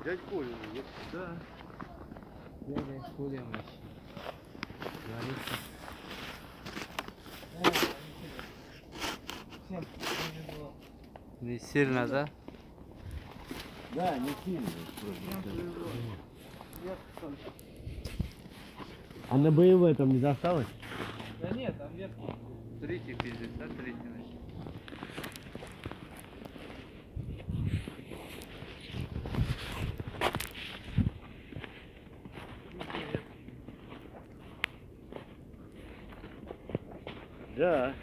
Дядь Коля, Да. Дядя Коля вообще. Говорится. Всем повезло. Не сильно, да? да, не сильно. Всем повезло. А на боевой там не досталось? Да нет, там вверх. Третий пиздец, да, третий. Да.